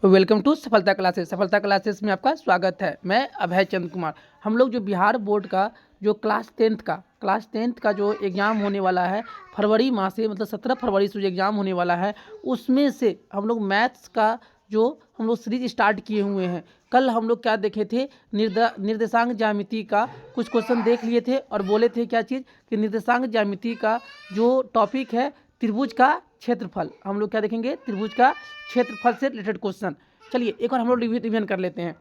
Welcome to सफलता classes. सफलता classes में आपका स्वागत है। मैं अभय चंद्र कुमार। हम लोग जो बिहार बोर्ड का जो क्लास टेंथ का जो एग्ज़ाम होने वाला है फरवरी माह से, मतलब 17 फरवरी से जो एग्ज़ाम होने वाला है, उसमें से हम लोग मैथ्स का जो हम लोग सीरीज स्टार्ट किए हुए हैं। कल हम लोग क्या देखे थे, निर्देशांक ज्यामिति का कुछ क्वेश्चन देख लिए थे और बोले थे क्या चीज़ कि निर्देशांक ज्यामिति का जो टॉपिक है त्रिभुज का क्षेत्रफल, हम लोग क्या देखेंगे, त्रिभुज का क्षेत्रफल से रिलेटेड क्वेश्चन। चलिए एक बार हम लोग रिवीजन कर लेते हैं।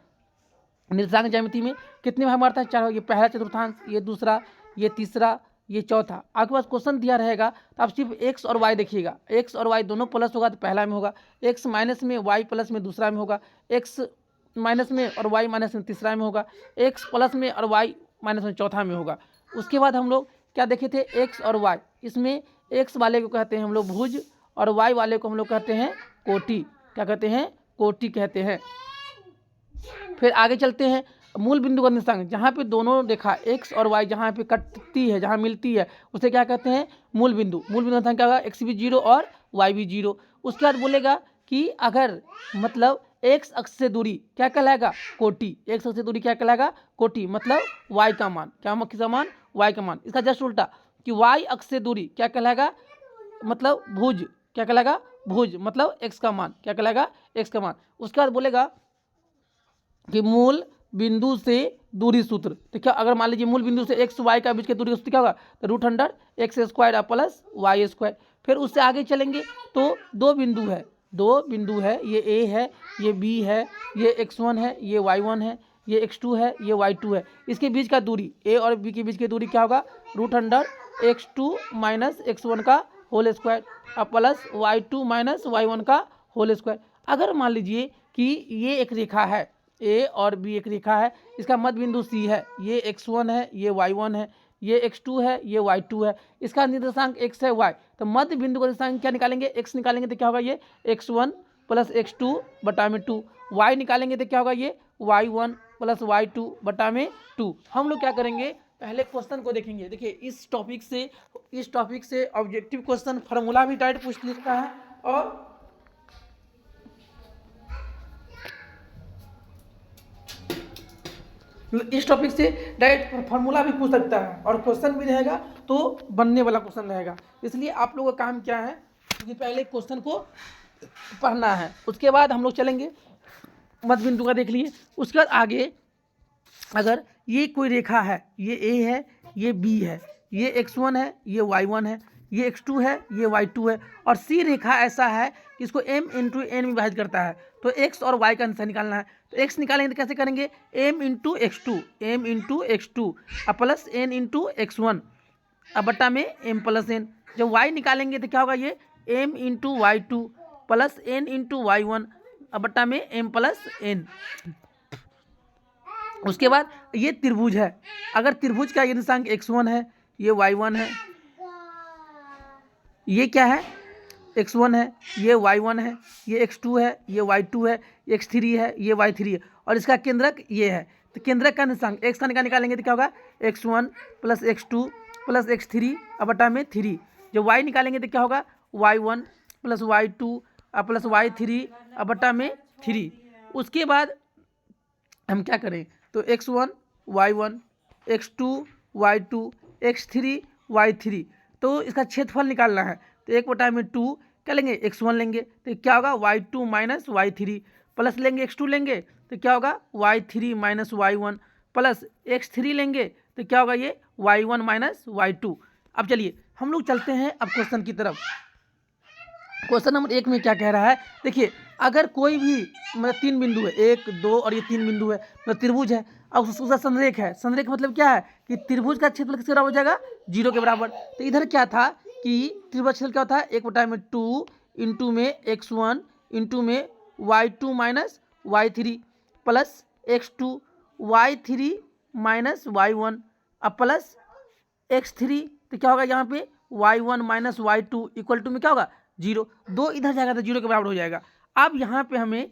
निर्देशांक ज्यामिति में कितने भाग मारता है? चार। ये पहला चतुर्थांश, ये दूसरा, ये तीसरा, ये चौथा। आपके पास क्वेश्चन दिया रहेगा तो आप सिर्फ एक्स और वाई देखिएगा। एक्स और वाई दोनों प्लस होगा तो पहला में होगा, एक्स माइनस में वाई प्लस में दूसरा में होगा, एक्स माइनस में और वाई माइनस में तीसरा में होगा, एक्स प्लस में और वाई माइनस में चौथा में होगा। उसके बाद हम लोग क्या देखे थे, एक्स और वाई। इसमें एक्स वाले को कहते हैं हम लोग भुज और वाई वाले को हम लोग कहते हैं कोटि। क्या कहते हैं? कोटि कहते हैं। फिर आगे चलते हैं। मूल बिंदु का निर्देशांक, जहाँ पे दोनों रेखा एक्स और वाई जहाँ पे कटती है, जहाँ मिलती है, उसे क्या कहते हैं? मूल बिंदु। मूल बिंदु निर्देशांक क्या होगा? एक्स भी 0 और वाई भी 0। उसके बाद बोलेगा कि अगर मतलब एक्स अक्ष से दूरी क्या कहलाएगा? कोटि। एक्स अक्ष से दूरी क्या कहलाएगा? कोटि। मतलब वाई का मान, क्या किसका मान? वाई का मान। इसका जस्ट उल्टा कि वाई अक्ष से दूरी क्या कहलाएगा? मतलब भुज। क्या कहलाएगा? भुज। मतलब एक्स का मान। क्या कहलाएगा? एक्स का मान। उसके बाद बोलेगा कि मूल बिंदु से दूरी सूत्र। तो क्या अगर मान लीजिए मूल बिंदु से एक्स वाई का बीच की दूरी का सूत्र क्या होगा? तो √100x² प्लस y²। फिर उससे आगे चलेंगे तो दो बिंदु है, ये ए है, ये बी है, ये x1 है, ये y1 है, ये x2 है, ये y2 है। इसके बीच का दूरी ए और बी के बीच की दूरी क्या होगा? √x2 माइनस x1 का whole square plus y2 minus y1 का होल स्क्वायर। अगर मान लीजिए कि ये एक रेखा है, ए और बी एक रेखा है, इसका मध्य बिंदु सी है, ये x1 है, ये y1 है, ये x2 है, ये y2 है, इसका निर्देशांक x है, y। तो मध्य बिंदु का निर्देशांक क्या निकालेंगे? x निकालेंगे तो क्या होगा? ये x1 प्लस x2 बटा में 2। y निकालेंगे तो क्या होगा? ये y1 प्लस y2 बटा में 2। हम लोग क्या करेंगे, पहले क्वेश्चन को देखेंगे। देखिए इस टॉपिक से ऑब्जेक्टिव क्वेश्चन फार्मूला भी डायरेक्ट पूछ लिखता है और इस टॉपिक से डायरेक्ट फार्मूला भी पूछ सकता है और क्वेश्चन भी रहेगा तो बनने वाला क्वेश्चन रहेगा। इसलिए आप लोगों का काम क्या है कि पहले क्वेश्चन को पढ़ना है, उसके बाद हम लोग चलेंगे। मध्य बिंदु का देख लिए। उसके बाद आगे अगर ये कोई रेखा है, ये ए है, ये बी है, ये x1 है, ये y1 है, ये x2 है, ये y2 है और सी रेखा ऐसा है कि इसको m इंटू एन में विभाजित करता है, तो x और y का आंसर निकालना है। तो x निकालेंगे तो कैसे करेंगे? m into x2 plus n into x1 बट्टा में m प्लस n। जब y निकालेंगे तो क्या होगा? ये m into y2 plus n into y1 बट्टा में m प्लस n। उसके बाद ये त्रिभुज है। अगर त्रिभुज का ये निर्देशांक x1 है, ये y1 है, ये क्या है? x1 है, ये y1 है, ये x2 है, ये y2 है, ये x3 है, ये y3 है और इसका केंद्रक ये है। तो केंद्रक का निर्देशांक x का निकालेंगे तो क्या होगा? x1 plus x2 plus x3 बटा में 3। जब y निकालेंगे तो क्या होगा? y1 plus y2 plus y3 बटा में 3। उसके बाद हम क्या करें? तो x1 y1 x2 y2 x3 y3, तो इसका क्षेत्रफल निकालना है। तो 1/2 क्या लेंगे? x1 लेंगे तो क्या होगा? y2 माइनस y3 प्लस लेंगे x2 लेंगे तो क्या होगा? y3 minus y1 plus x3 लेंगे तो क्या होगा? ये y1 माइनस y2। अब चलिए हम लोग चलते हैं अब क्वेश्चन की तरफ। क्वेश्चन नंबर 1 में क्या कह रहा है? देखिए अगर कोई भी मतलब 3 बिंदु है, 1 2 और ये 3 बिंदु है, मतलब त्रिभुज है। अब उसका संरेख है। संरेख मतलब क्या है कि त्रिभुज का क्षेत्रफल किसके बराबर हो जाएगा? 0 के बराबर। तो इधर क्या था कि त्रिभुज क्षेत्रफल क्या होता है? 1/2 इंटू में x1 इंटू में y2 minus y3 plus x2 y3 minus y1 अब प्लस x3। तो क्या होगा यहाँ पे? y1 minus y2 equal to में क्या होगा? 0। 2 इधर जाएगा तो 0 के बराबर हो जाएगा। अब यहाँ पे हमें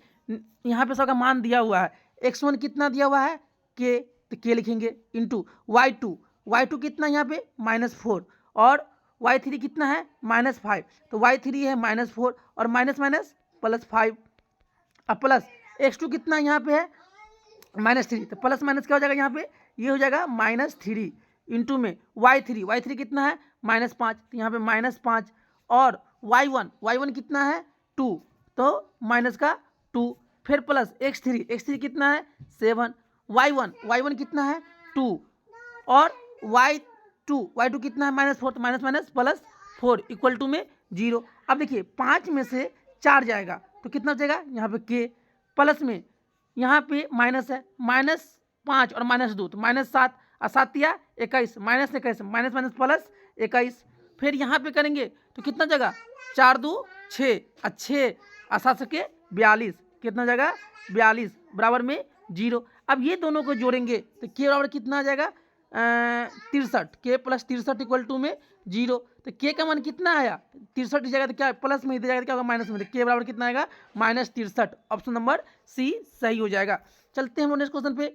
यहाँ पे सबका मान दिया हुआ है। x1 कितना दिया हुआ है? k, तो k लिखेंगे इंटू y2 कितना यहाँ पे? -4 और y3 कितना है? -5। तो y3 है -4 और माइनस माइनस +5 अब प्लस x2 कितना यहाँ पे है -3, तो प्लस माइनस क्या हो जाएगा यहाँ पे, ये हो जाएगा -3 इंटू में y3 कितना है -5, तो यहाँ पे -5 और y1 कितना है 2, तो माइनस का 2, फिर प्लस x3 कितना है 7, y1 कितना है 2 और y2 कितना है -4, तो माइनस प्लस 4 इक्वल टू में 0। अब देखिए 5 में से 4 जाएगा तो कितना बचेगा यहाँ पे k, प्लस में यहाँ पे माइनस है -5 और -2 तो -7 और 7 या 21 -21 माइनस प्लस 21, फिर यहाँ पे करेंगे तो कितना जगह 4 2 6 और 6 और 7 के 42, कितना जगह 42 बराबर में 0। अब ये दोनों को जोड़ेंगे तो के बराबर कितना आ जाएगा 63, के प्लस 63 इक्वल टू में 0, तो के का मान कितना आया 63 की जगह तो क्या प्लस में इधर जाएगा तो क्या होगा माइनस में, के बराबर कितना आएगा -63, ऑप्शन नंबर सी सही हो जाएगा। चलते हैं हम नेक्स्ट क्वेश्चन पे,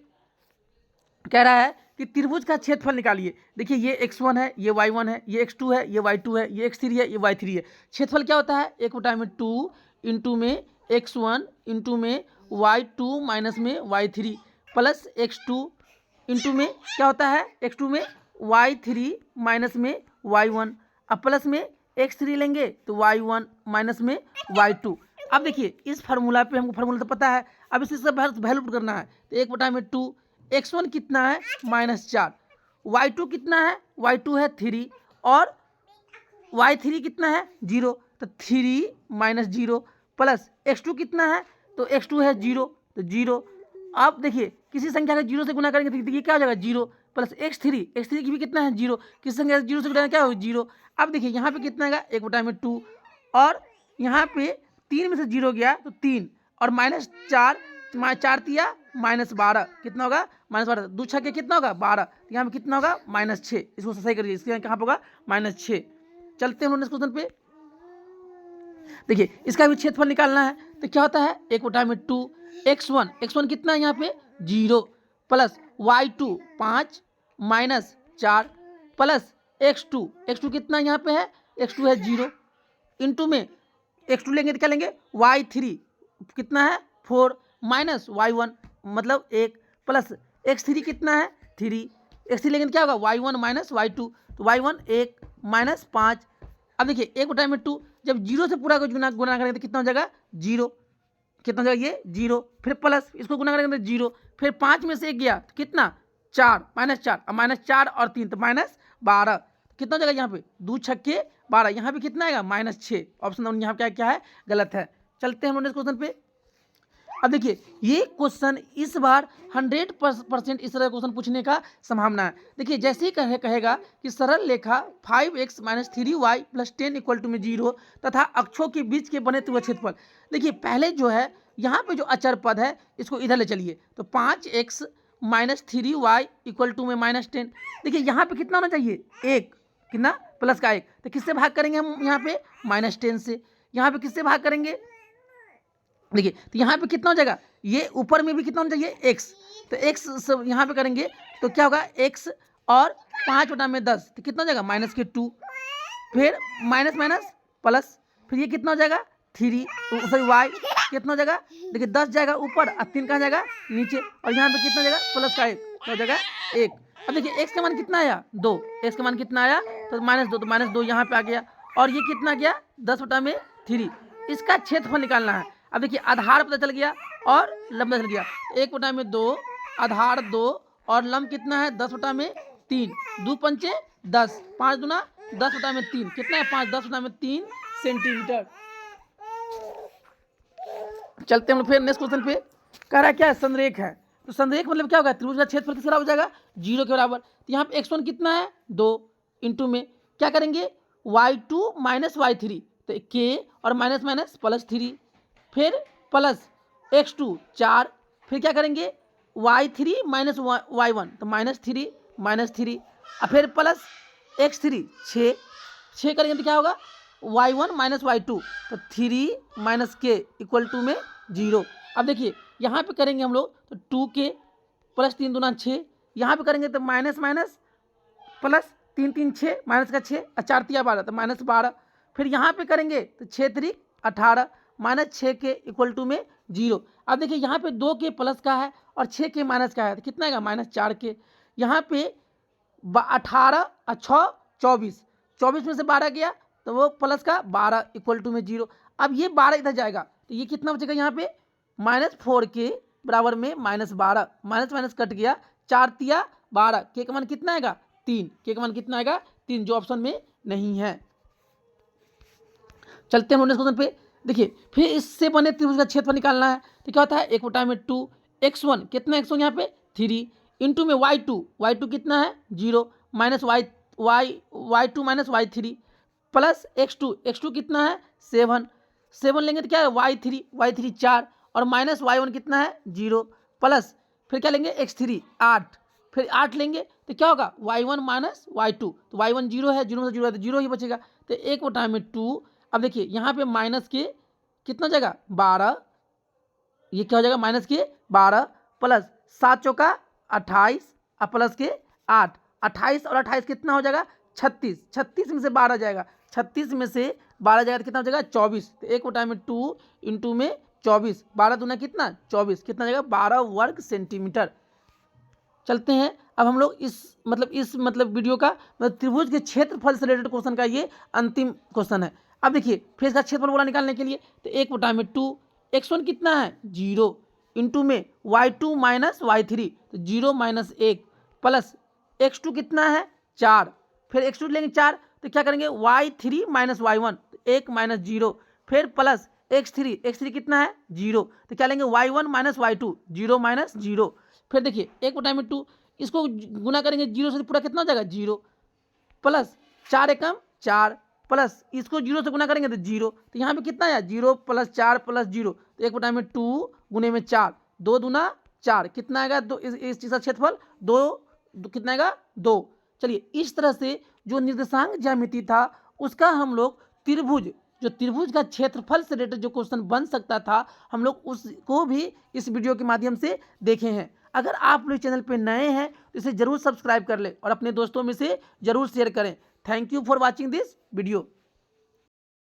कह रहा है कि त्रिभुज का क्षेत्रफल निकालिए। देखिए ये x1 है, ये y1 है, ये x2 है, ये y2 है, ये x3 है, ये y3 है। क्षेत्रफल क्या होता है 1/2 इंटू में x1 इंटू में y2 माइनस में y3 प्लस x2 इंटू में क्या होता है x2 में y3 माइनस में y1, अब प्लस में x3 लेंगे तो y1 माइनस में y2। अब देखिए इस फार्मूला पे हमको फार्मूला तो पता है, अब इसे सब वैल्यू पुट करना है तो 1/2 x1 कितना है -4, y2 कितना है y2 है 3 और y3 कितना है 0, तो 3 - 0 प्लस x2 कितना है तो x2 है 0 तो 0। अब देखिए किसी संख्या का 0 से गुना करेंगे तो ये क्या हो जाएगा 0 प्लस x3 की भी कितना है 0, किसी संख्या का 0 से गुना क्या होगा 0। अब देखिए यहाँ पे कितना आएगा 1/2 और यहाँ पे 3 में से 0 गया तो 3 और -4 4 तिया -12 कितना होगा -12, 2 छक्के कितना होगा 12, तो यहाँ पे कितना होगा -6, इसको सही करिए, इसके यहाँ कहाँ पे होगा -6। चलते हैं नेक्स्ट क्वेश्चन पे, देखिए इसका भी क्षेत्रफल निकालना है तो क्या होता है 1/2 x1 कितना है यहाँ पे 0 प्लस y2 5 -4 प्लस x2 कितना यहाँ पे है x2 है 0 इंटू में x2 लेंगे तो क्या लेंगे y3 कितना है 4 माइनस y1 मतलब 1 प्लस x3 कितना है 3, x3 लेंगे तो क्या होगा y1 माइनस y2 तो y1 1 -5। अब देखिए 1/2 जब 0 से पूरा को गुना करेंगे तो कितना हो जाएगा 0, कितना हो जाएगा ये 0, फिर प्लस इसको गुना करेंगे तो 0, फिर 5 में से 1 गया तो कितना 4 -4 और -4 और 3 तो -12, कितना हो जाएगा यहाँ पे 2 छक्के 12, यहाँ पे कितना आएगा -6, ऑप्शन नंबर यहाँ क्या है गलत है। चलते हैं हम नेक्स्ट क्वेश्चन पे, अब देखिए ये क्वेश्चन इस बार 100% इस तरह क्वेश्चन पूछने का संभावना है। देखिए जैसे ही कहेगा कि सरल रेखा 5x - 3y + 10 इक्वल टू में 0 तथा अक्षों के बीच के बने हुए क्षेत्रफल। देखिए पहले जो है यहाँ पे जो अचर पद है इसको इधर ले चलिए तो 5x - 3y इक्वल टू में -10। देखिए यहाँ पे कितना होना चाहिए 1, कितना प्लस का 1, तो किससे भाग करेंगे हम यहाँ पे -10 से, यहाँ पे किससे भाग करेंगे देखिए तो यहाँ पे कितना हो जाएगा ये ऊपर में भी कितना होना चाहिए x, तो x सब यहाँ पे करेंगे तो क्या होगा x और 5/10 तो कितना हो जाएगा -2, फिर माइनस प्लस, फिर ये कितना हो जाएगा 3 सॉरी y कितना हो जाएगा देखिए 10 जाएगा ऊपर और 3 कहाँ जाएगा नीचे, और यहाँ पे कितना जाएगा प्लस का 1 क्या हो जाएगा 1। अब देखिए x का मान कितना आया 2, x का मान कितना आया तो -2, तो -2 यहाँ पे आ गया और ये कितना गया 10/3, इसका क्षेत्रफल निकालना है। अब देखिए आधार पता चल गया और लंब चल गया, 1/2 आधार 2 और लंब कितना है 10/3, 2 पंचे 10, 5 दूना 10/3 कितना है 5, 10/3 सेंटीमीटर। चलते हम फिर नेक्स्ट क्वेश्चन पे, कह रहा है क्या है संरेख है, तो संरेख मतलब क्या होगा त्रिभुज का क्षेत्रफल किस बराबर हो जाएगा 0 के बराबर, तो यहाँ पे x1 कितना है 2 इंटू में क्या करेंगे y2 माइनस y3 तो k और माइनस प्लस 3, फिर प्लस x2 4, फिर क्या करेंगे y3 माइनस y1 तो -3 और फिर प्लस x3 6 करेंगे तो क्या होगा y1 माइनस y2 तो 3 - k इक्वल टू में 0। अब देखिए यहाँ पे करेंगे हम लोग तो 2k प्लस 3 दूना 6, यहाँ पे करेंगे तो माइनस प्लस 3 3 6 माइनस का 6 और 4 तिया 12 तो -12, फिर यहाँ पे करेंगे तो 6 3 18 -6 के इक्वल टू में 0। अब देखिए यहाँ पे 2 के प्लस का है और 6 के माइनस का है, तो कितना आएगा -4 के। यहाँ पे 18 और 6 24, 24 में से 12 गया तो वो प्लस का 12 इक्वल टू में 0। अब ये 12 इधर जाएगा तो ये कितना बचेगा यहाँ पे -4 के बराबर में -12, माइनस माइनस कट गया, 4 तिया 12, के का मान कितना आएगा 3, के का मान कितना आएगा 3, जो ऑप्शन में नहीं है। चलते हैं नेक्स्ट क्वेश्चन पे। देखिए फिर इससे बने त्रिभुज का क्षेत्रफल निकालना है, तो क्या होता है 1/2 x1 कितना x1 यहाँ पे 3 इंटू में y2 कितना है 0 minus y2 minus y3 plus x2 कितना है 7 लेंगे तो क्या है y3 4 और माइनस y1 कितना है 0 प्लस फिर क्या लेंगे x3 8, फिर 8 लेंगे तो क्या होगा y1 माइनस y2, तो y1 0 है, 0 से 0 है तो 0 ही बचेगा, तो 1/2। अब देखिए यहाँ पे माइनस के कितना हो जाएगा 12, ये क्या हो जाएगा माइनस के 12 प्लस 7 चौका 28 और प्लस के 8, 28 और 28 कितना हो जाएगा 36, 36 में से 12 जाएगा, 36 में से 12 जाएगा तो कितना हो जाएगा 24, तो 1/2 इंटू में 24, 12 दूना कितना 24, कितना जाएगा 12 वर्ग सेंटीमीटर। चलते हैं अब हम लोग इस वीडियो का त्रिभुज के क्षेत्रफल से रिलेटेड क्वेश्चन का ये अंतिम क्वेश्चन है। अब देखिए फिर इसका क्षेत्रफल बोला निकालने के लिए तो 1/2 x1 कितना है 0 इंटू में y2 माइनस y3 तो 0 माइनस 1 प्लस x2 कितना है 4, फिर x2 लेंगे 4 तो क्या करेंगे y3 माइनस y1 तो 1 माइनस 0, फिर प्लस x3 कितना है 0 तो क्या लेंगे y1 माइनस y2 0 माइनस 0, फिर देखिए 1/2 इसको गुना करेंगे 0 से पूरा कितना हो जाएगा 0 प्लस 4 एकम 4 प्लस इसको 0 से गुना करेंगे तो 0, तो यहाँ पे कितना है 0 प्लस 4 प्लस 0 तो 1/2 गुने में 4, 2 दूना 4 कितना आएगा 2, इस चीज़ का क्षेत्रफल 2 कितना आएगा 2। चलिए इस तरह से जो निर्देशांक ज्यामिति था उसका हम लोग त्रिभुज का क्षेत्रफल से रिलेटेड जो क्वेश्चन बन सकता था हम लोग उसको भी इस वीडियो के माध्यम से देखे हैं। अगर आप लोग चैनल पे नए हैं तो इसे जरूर सब्सक्राइब कर लें और अपने दोस्तों में से जरूर शेयर करें। Thank you for watching this video.